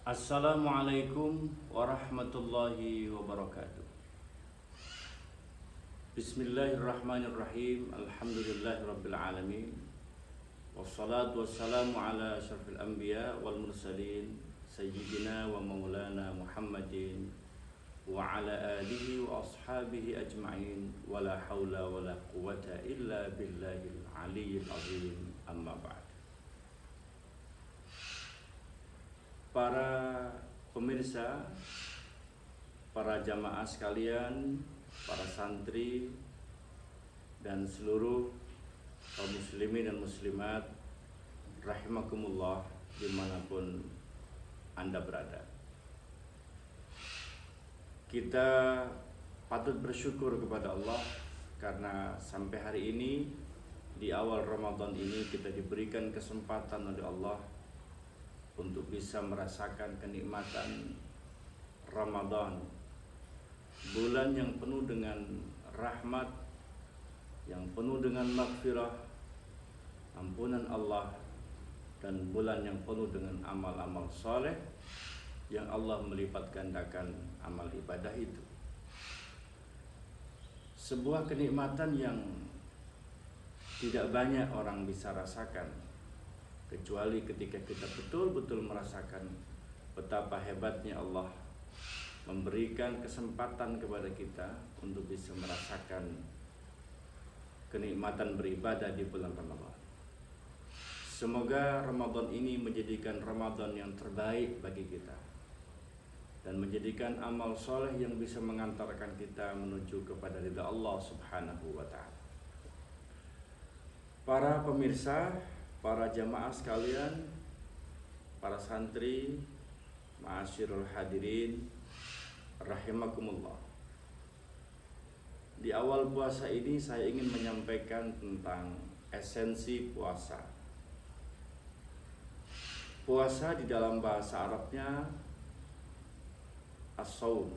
Assalamualaikum warahmatullahi wabarakatuh. Bismillahirrahmanirrahim. Alhamdulillahirabbil alamin. Wassalatu wassalamu ala asyrafil anbiya wal mursalin sayyidina wa maulana Muhammadin wa ala alihi wa ashabihi ajma'in wa la haula wa la quwwata illa billahil aliyyil azim. Amma ba'd. Para pemirsa, para jamaah sekalian, para santri, dan seluruh kaum muslimin dan muslimat rahimakumullah dimanapun Anda berada. Kita patut bersyukur kepada Allah karena sampai hari ini, di awal Ramadan ini, kita diberikan kesempatan oleh Allah untuk bisa merasakan kenikmatan Ramadan, bulan yang penuh dengan rahmat, yang penuh dengan maghfirah, ampunan Allah, dan bulan yang penuh dengan amal-amal soleh yang Allah melipat gandakan amal ibadah itu. Sebuah kenikmatan yang tidak banyak orang bisa rasakan, kecuali ketika kita betul-betul merasakan betapa hebatnya Allah memberikan kesempatan kepada kita untuk bisa merasakan kenikmatan beribadah di bulan Ramadan. Semoga Ramadan ini menjadikan Ramadan yang terbaik bagi kita dan menjadikan amal soleh yang bisa mengantarkan kita menuju kepada ridha Allah Subhanahu wa ta'ala. Para pemirsa, para jamaah sekalian, para santri, ma'asyirul hadirin rahimakumullah. Di awal puasa ini saya ingin menyampaikan tentang esensi puasa. Puasa di dalam bahasa Arabnya as-saum,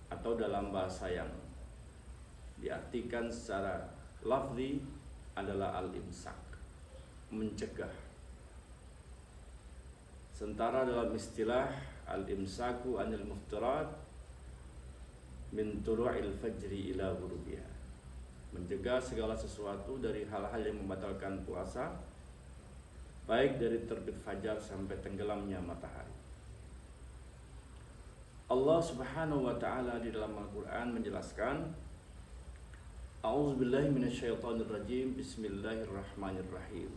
atau dalam bahasa yang diartikan secara lafzi adalah al-imsak, mencegah. Sementara dalam istilah al-imsaku anil muftirat min turu'il fajri ila ghurubiha, mencegah segala sesuatu dari hal-hal yang membatalkan puasa, baik dari terbit fajar sampai tenggelamnya matahari. Allah Subhanahu wa ta'ala di dalam Al-Quran menjelaskan, A'udzubillahi minasyaitonirrajim, Bismillahirrahmanirrahim.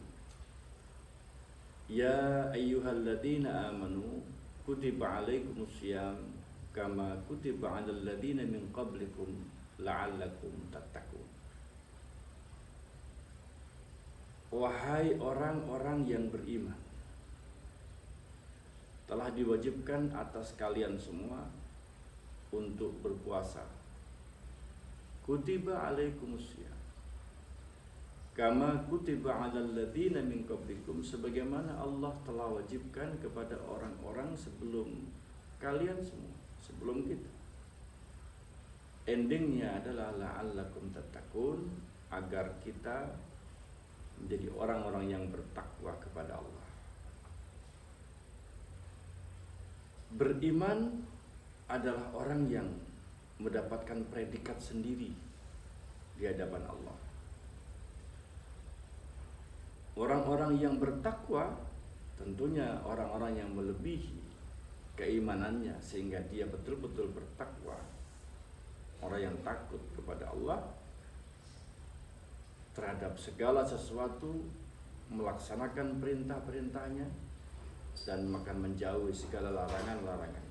Ya ayyuhalladzina amanu kutiba alaikumusiyam kama kutiba alal ladzina min qablikum la'allakum tattaqun. Wahai orang-orang yang beriman, telah diwajibkan atas kalian semua untuk berpuasa. Kutiba alaikumusiyam kama kutiba alal ladzina min qablikum, sebagaimana Allah telah wajibkan kepada orang-orang sebelum kalian semua, sebelum kita. Endingnya adalah la'allakum tattaqun, agar kita menjadi orang-orang yang bertakwa kepada Allah. Beriman adalah orang yang mendapatkan predikat sendiri di hadapan Allah. Orang-orang yang bertakwa tentunya orang-orang yang melebihi keimanannya sehingga dia betul-betul bertakwa. Orang yang takut kepada Allah terhadap segala sesuatu, melaksanakan perintah-perintahnya, dan akan menjauhi segala larangan-larangan.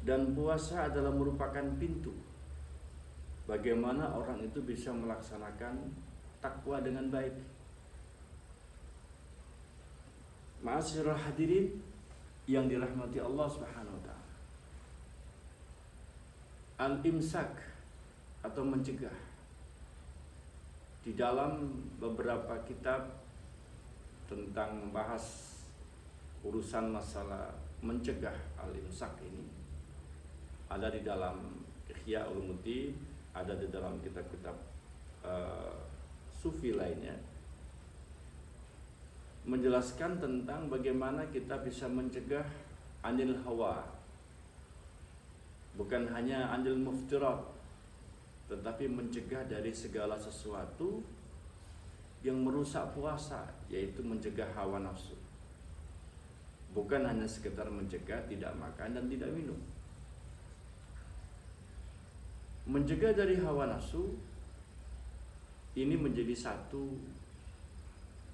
Dan puasa adalah merupakan pintu bagaimana orang itu bisa melaksanakan takwa dengan baik. Ma'asyiral hadirin yang dirahmati Allah Subhanahu wa ta'ala, al-imsak atau mencegah, di dalam beberapa kitab tentang membahas urusan masalah mencegah al-imsak ini, ada di dalam Ihya Ulumuddin, ada di dalam kitab-kitab sufi lainnya. menjelaskan tentang bagaimana kita bisa mencegah anil hawa, bukan hanya anil muftirat, tetapi mencegah dari segala sesuatu yang merusak puasa, yaitu mencegah hawa nafsu. Bukan hanya sekedar mencegah tidak makan dan tidak minum. Mencegah dari hawa nafsu ini menjadi satu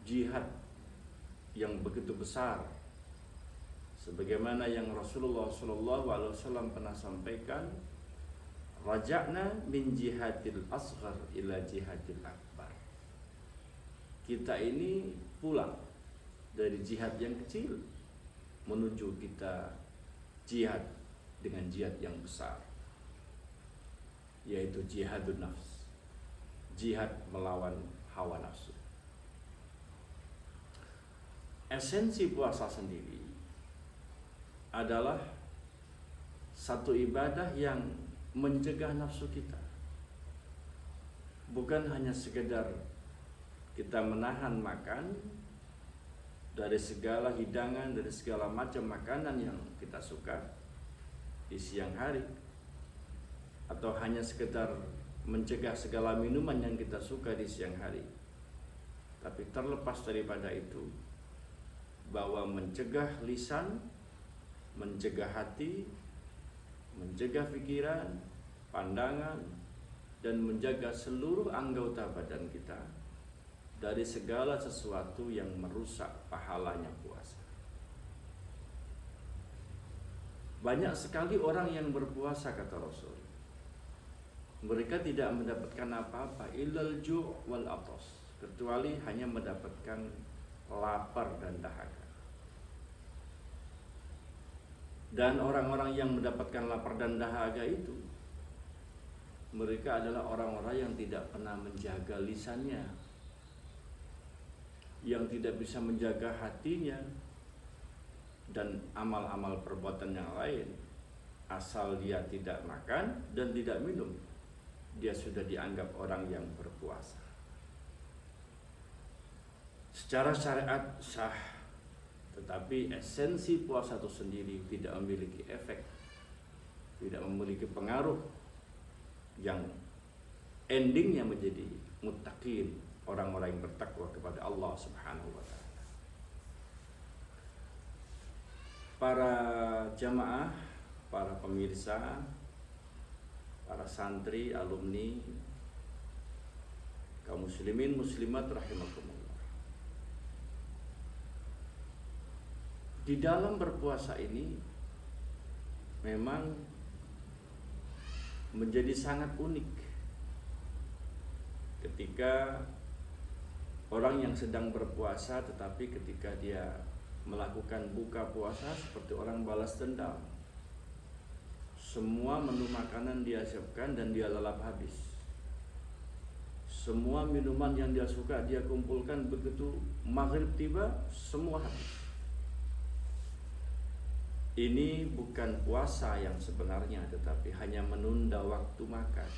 jihad yang begitu besar, sebagaimana yang Rasulullah SAW pernah sampaikan, raja'na min jihadil asghar ila jihadil akbar. Kita ini pulang dari jihad yang kecil menuju kita jihad dengan jihad yang besar, yaitu jihadun nafs, jihad melawan hawa nafsu. Esensi puasa sendiri adalah satu ibadah yang mencegah nafsu kita. Bukan hanya sekedar kita menahan makan dari segala hidangan, dari segala macam makanan yang kita suka di siang hari, atau hanya sekedar mencegah segala minuman yang kita suka di siang hari. Tapi terlepas daripada itu, bahwa mencegah lisan, mencegah hati, mencegah pikiran, pandangan, dan menjaga seluruh anggota badan kita dari segala sesuatu yang merusak pahalanya puasa. Banyak sekali orang yang berpuasa, kata Rasul, mereka tidak mendapatkan apa-apa illal ju' wal atas, kecuali hanya mendapatkan lapar dan dahaga. Dan orang-orang yang mendapatkan lapar dan dahaga itu, mereka adalah orang-orang yang tidak pernah menjaga lisannya, yang tidak bisa menjaga hatinya, dan amal-amal perbuatan yang lain. Asal dia tidak makan dan tidak minum, dia sudah dianggap orang yang berpuasa. Secara syariat sah, tetapi esensi puasa itu sendiri tidak memiliki efek, tidak memiliki pengaruh yang endingnya menjadi muttaqin, orang-orang yang bertakwa kepada Allah Subhanahu wa ta'ala. Para jamaah, para pemirsa, para santri, alumni, kaum muslimin muslimat rahimakumullah. Di dalam berpuasa ini memang menjadi sangat unik ketika orang yang sedang berpuasa, tetapi ketika dia melakukan buka puasa seperti orang balas dendam. Semua menu makanan dia siapkan dan dia lalap habis. Semua minuman yang dia suka dia kumpulkan, begitu maghrib tiba semua habis. Ini bukan puasa yang sebenarnya, tetapi hanya menunda waktu makan.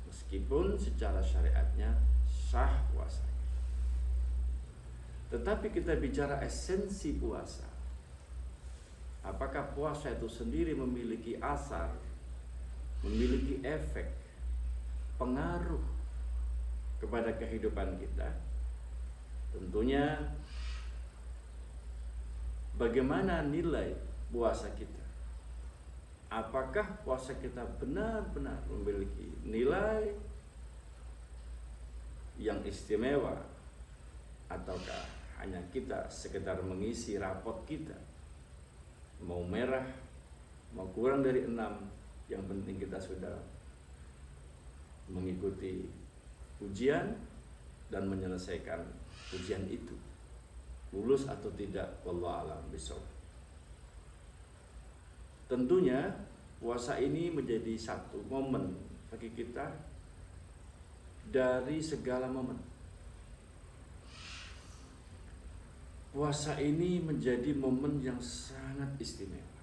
Meskipun secara syariatnya sah puasa. Tetapi kita bicara esensi puasa. Apakah puasa itu sendiri memiliki asar, memiliki efek, pengaruh kepada kehidupan kita? Tentunya bagaimana nilai puasa kita? Apakah puasa kita benar-benar memiliki nilai yang istimewa, ataukah hanya kita sekedar mengisi rapot kita, mau merah, mau kurang dari 6, yang penting kita sudah mengikuti ujian dan menyelesaikan ujian itu, lulus atau tidak, wallahu a'lam bishawab. Tentunya puasa ini menjadi satu momen bagi kita dari segala momen. Puasa ini menjadi momen yang sangat istimewa.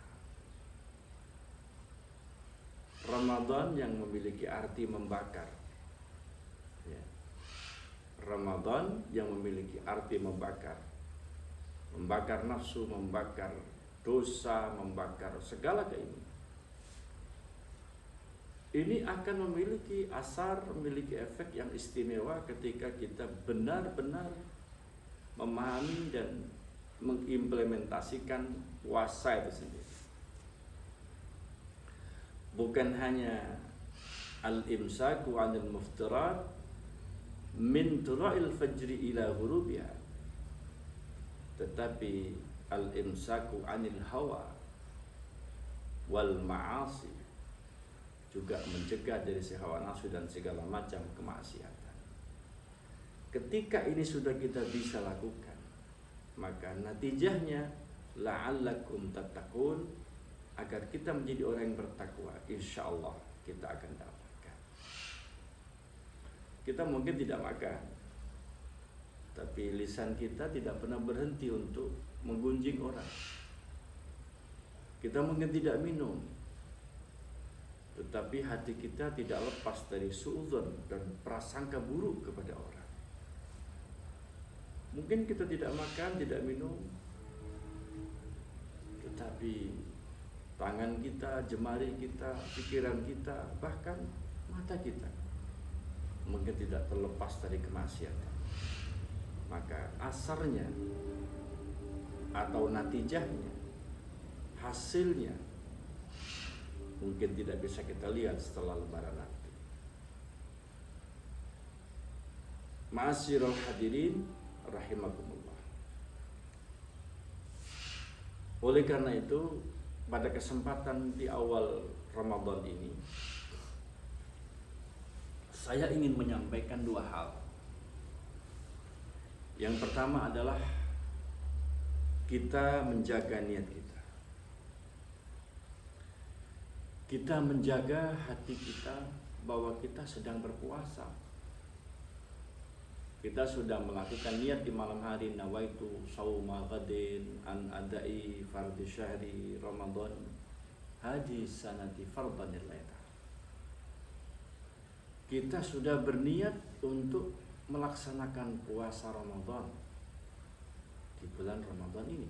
Ramadan yang memiliki arti membakar, ya. Ramadan yang memiliki arti membakar. Membakar nafsu, membakar dosa, membakar segala keinginan. Ini akan memiliki asar, memiliki efek yang istimewa ketika kita benar-benar memahami dan mengimplementasikan puasa itu sendiri. Bukan hanya al-imsaku 'anil muftirat min tula'il fajri ila ghurubiha, tetapi al-imsaku 'anil hawa wal ma'asi, juga mencegah dari si hawa nafsu dan segala macam kemaksiatan. Ketika ini sudah kita bisa lakukan, maka natijahnya la'allakum tattaqun, agar kita menjadi orang yang bertakwa. Insyaallah kita akan dapatkan. Kita mungkin tidak makan, tapi lisan kita tidak pernah berhenti untuk menggunjing orang. Kita mungkin tidak minum, tetapi hati kita tidak lepas dari suudzon dan prasangka buruk kepada orang. Mungkin kita tidak makan, tidak minum, tetapi tangan kita, jemari kita, pikiran kita, bahkan mata kita mungkin tidak terlepas dari kemaksiatan. Maka asarnya atau natijahnya, hasilnya mungkin tidak bisa kita lihat setelah lebaran nanti. Ma'asyiral hadirin rahimakumullah. Oleh karena itu, pada kesempatan di awal Ramadan ini, saya ingin menyampaikan dua hal. Yang pertama adalah kita menjaga niat kita. Kita menjaga hati kita bahwa kita sedang berpuasa. Kita sudah melakukan niat di malam hari, nawaitu shauma ghadin an adai fardhi syahri Ramadan hadhi sanati fardhan lillahi. Kita sudah berniat untuk melaksanakan puasa Ramadan di bulan Ramadan ini.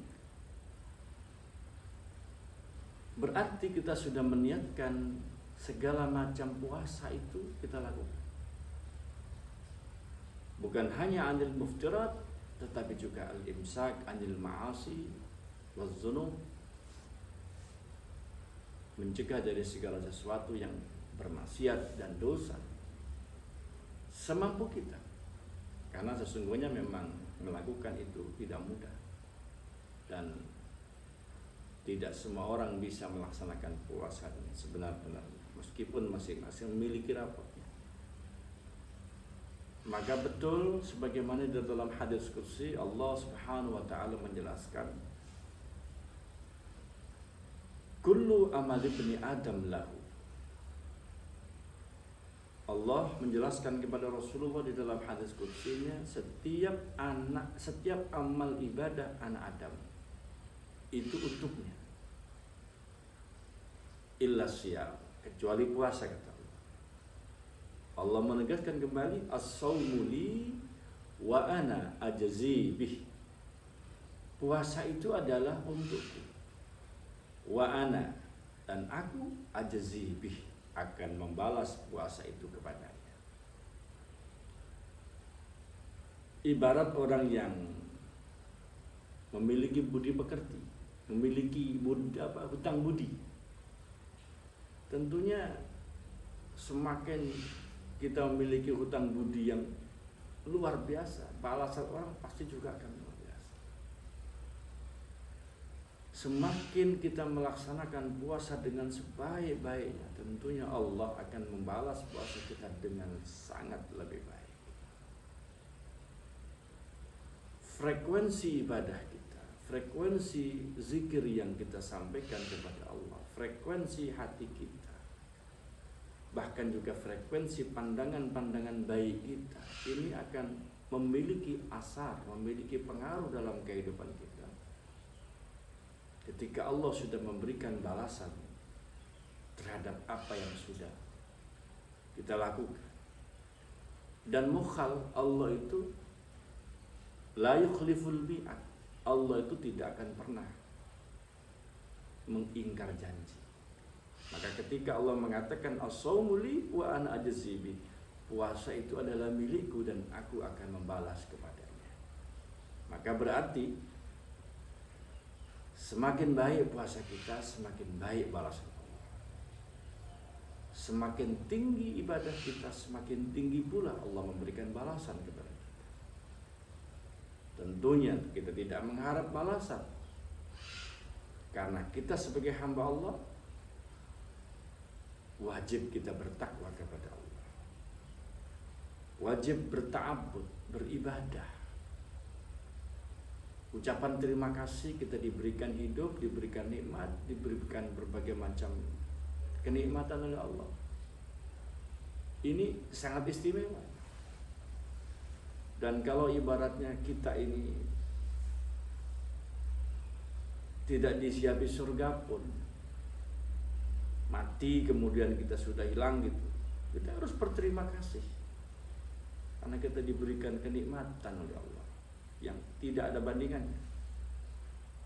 Berarti kita sudah meniatkan segala macam puasa itu kita lakukan. Bukan hanya anil muftirat, tetapi juga al-imsak anil ma'asi waz-zunub, mencegah dari segala sesuatu yang bermaksiat dan dosa semampu kita. Karena sesungguhnya memang melakukan itu tidak mudah, dan tidak semua orang bisa melaksanakan puasa dengan sebenar-benarnya, meskipun masing-masing memiliki rapotnya. Maka betul sebagaimana di dalam hadis qudsi Allah Subhanahu wa taala menjelaskan, kullu amali ibni adam lahu. Allah menjelaskan kepada Rasulullah di dalam hadis qudsinya, setiap amal ibadah anak Adam itu untuknya, illa siyam, kecuali puasa, kata Allah. Allah menegaskan kembali, as-saumu li wa ana ajzi bih. Puasa itu adalah untukku, wa ana, dan aku ajzi bih, akan membalas puasa itu kepadanya. Ibarat orang yang memiliki budi pekerti, memiliki hutang budi. Tentunya semakin kita memiliki hutang budi yang luar biasa, balasan orang pasti juga akan luar biasa. Semakin kita melaksanakan puasa dengan sebaik-baiknya, tentunya Allah akan membalas puasa kita dengan sangat lebih baik. Frekuensi ibadah kita, frekuensi zikir yang kita sampaikan kepada Allah, frekuensi hati kita, bahkan juga frekuensi pandangan-pandangan baik kita, ini akan memiliki asar, memiliki pengaruh dalam kehidupan kita. Ketika Allah sudah memberikan balasan terhadap apa yang sudah kita lakukan. Dan mukhal, Allah itu la yukhliful mi'ad. Allah itu tidak akan pernah mengingkar janji. Maka ketika Allah mengatakan as-shaumu li wa ana ajzi bi, puasa itu adalah milikku dan aku akan membalas kepadanya. Maka berarti semakin baik puasa kita, semakin baik balasan Allah. Semakin tinggi ibadah kita, semakin tinggi pula Allah memberikan balasan kepada kita. Tentunya kita tidak mengharap balasan, karena kita sebagai hamba Allah wajib kita bertakwa kepada Allah, wajib berta'abbud, beribadah. Ucapan terima kasih, kita diberikan hidup, diberikan nikmat, diberikan berbagai macam kenikmatan oleh Allah. Ini sangat istimewa. Dan kalau ibaratnya kita ini tidak disiapi surga pun, mati kemudian kita sudah hilang gitu, kita harus berterima kasih karena kita diberikan kenikmatan oleh Allah yang tidak ada bandingannya.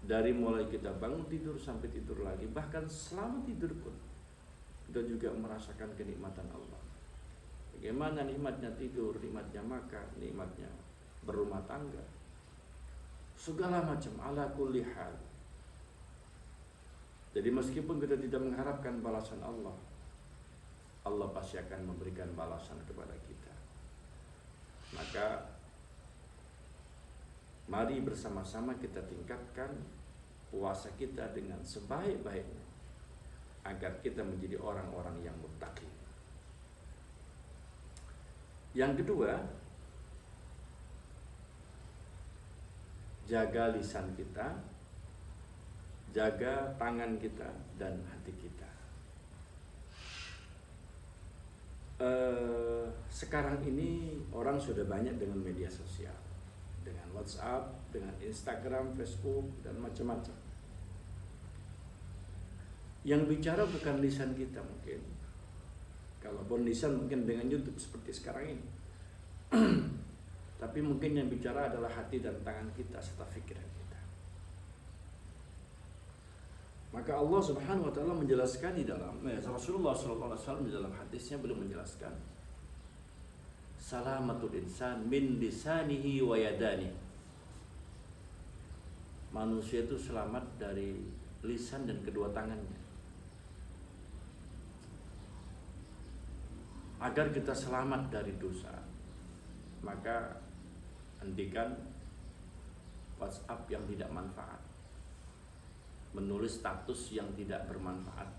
Dari mulai kita bangun tidur sampai tidur lagi, bahkan selama tidur pun kita juga merasakan kenikmatan Allah. Bagaimana nikmatnya tidur, nikmatnya makan, nikmatnya berumah tangga, segala macam, ala kulli hal. Jadi meskipun kita tidak mengharapkan balasan Allah, Allah pasti akan memberikan balasan kepada kita. Maka mari bersama-sama kita tingkatkan puasa kita dengan sebaik-baiknya, agar kita menjadi orang-orang yang muttaqin. Yang kedua, jaga lisan kita, jaga tangan kita dan hati kita. Sekarang ini orang sudah banyak dengan media sosial, dengan WhatsApp, dengan Instagram, Facebook, dan macam-macam. Yang bicara bukan lisan kita mungkin, kalaupun lisan mungkin dengan YouTube seperti sekarang ini. Tapi mungkin yang bicara adalah hati dan tangan kita serta pikiran kita. Maka Allah Subhanahu wa taala menjelaskan di dalam Rasulullah sallallahu alaihi wasallam di dalam hadisnya, beliau menjelaskan salamatul insan min lisanihi wa yadani. Manusia itu selamat dari lisan dan kedua tangannya. Agar kita selamat dari dosa, maka hentikan WhatsApp yang tidak manfaat, menulis status yang tidak bermanfaat,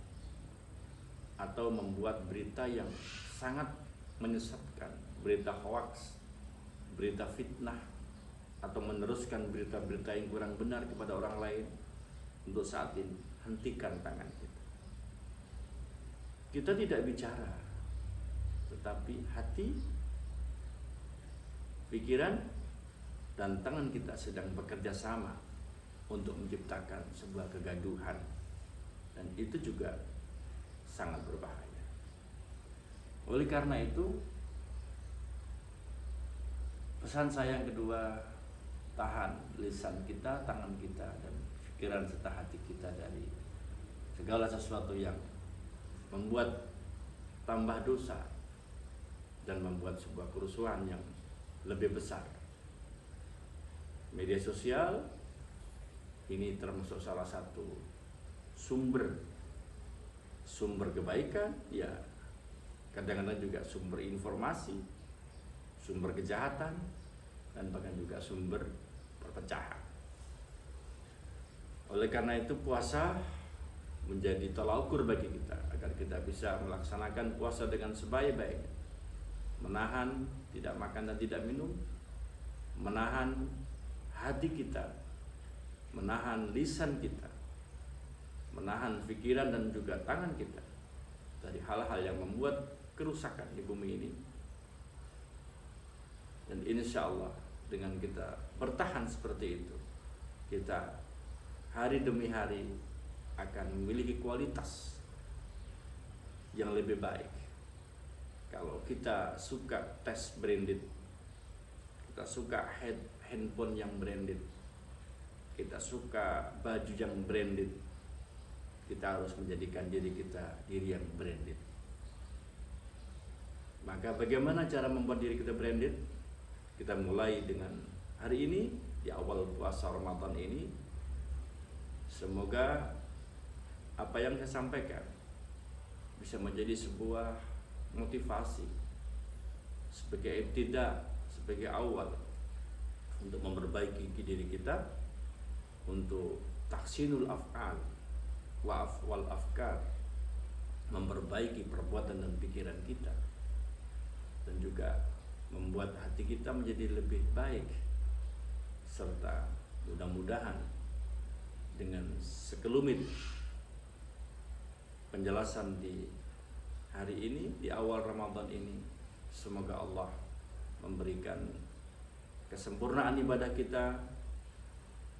atau membuat berita yang sangat menyesatkan, berita hoax, berita fitnah, atau meneruskan berita-berita yang kurang benar kepada orang lain. Untuk saat ini, hentikan tangan kita. Kita tidak bicara, tetapi hati, pikiran, dan tangan kita sedang bekerja sama untuk menciptakan sebuah kegaduhan, dan itu juga sangat berbahaya. Oleh karena itu, pesan saya yang kedua, tahan lisan kita, tangan kita, dan pikiran serta hati kita dari segala sesuatu yang membuat tambah dosa dan membuat sebuah kerusuhan yang lebih besar. Media sosial ini termasuk salah satu sumber kebaikan, ya kadang-kadang juga sumber informasi, sumber kejahatan, dan bahkan juga sumber perpecahan. Oleh karena itu, puasa menjadi tolak ukur bagi kita agar kita bisa melaksanakan puasa dengan sebaik-baiknya. Menahan tidak makan dan tidak minum, menahan hati kita, menahan lisan kita, menahan pikiran dan juga tangan kita dari hal-hal yang membuat kerusakan di bumi ini. Dan insya Allah dengan kita bertahan seperti itu, kita hari demi hari akan memiliki kualitas yang lebih baik. Kalau kita suka tes branded, kita suka handphone yang branded, kita suka baju yang branded, kita harus menjadikan diri kita diri yang branded. Maka bagaimana cara membuat diri kita branded? Kita mulai dengan hari ini, di awal puasa Ramadan ini. Semoga apa yang saya sampaikan bisa menjadi sebuah motivasi sebagai ibtida, sebagai awal untuk memperbaiki diri kita, untuk tahsinul af'al wal afkar, memperbaiki perbuatan dan pikiran kita, dan juga membuat hati kita menjadi lebih baik, serta mudah-mudahan dengan sekelumit penjelasan di hari ini, di awal Ramadan ini, semoga Allah memberikan kesempurnaan ibadah kita,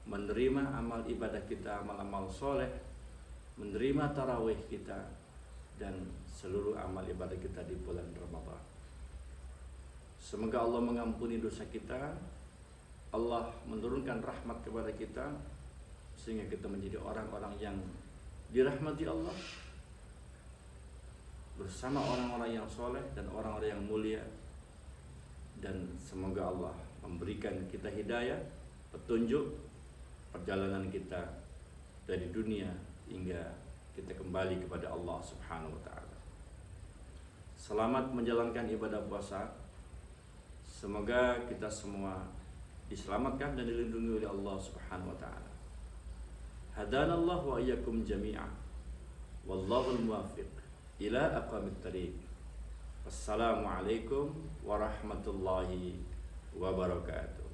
menerima amal ibadah kita, amal-amal soleh, menerima tarawih kita, dan seluruh amal ibadah kita di bulan Ramadan. Semoga Allah mengampuni dosa kita, Allah menurunkan rahmat kepada kita, sehingga kita menjadi orang-orang yang dirahmati Allah, bersama orang-orang yang soleh dan orang-orang yang mulia. Dan semoga Allah memberikan kita hidayah, petunjuk perjalanan kita dari dunia hingga kita kembali kepada Allah Subhanahu wa ta'ala. Selamat menjalankan ibadah puasa. Semoga kita semua diselamatkan dan dilindungi oleh Allah Subhanahu wa ta'ala. Hadanallahu wa iyyakum jami'an. Wallahul muwaffiq ila aqwamit thariq. Wassalamualaikum warahmatullahi wabarakatuh.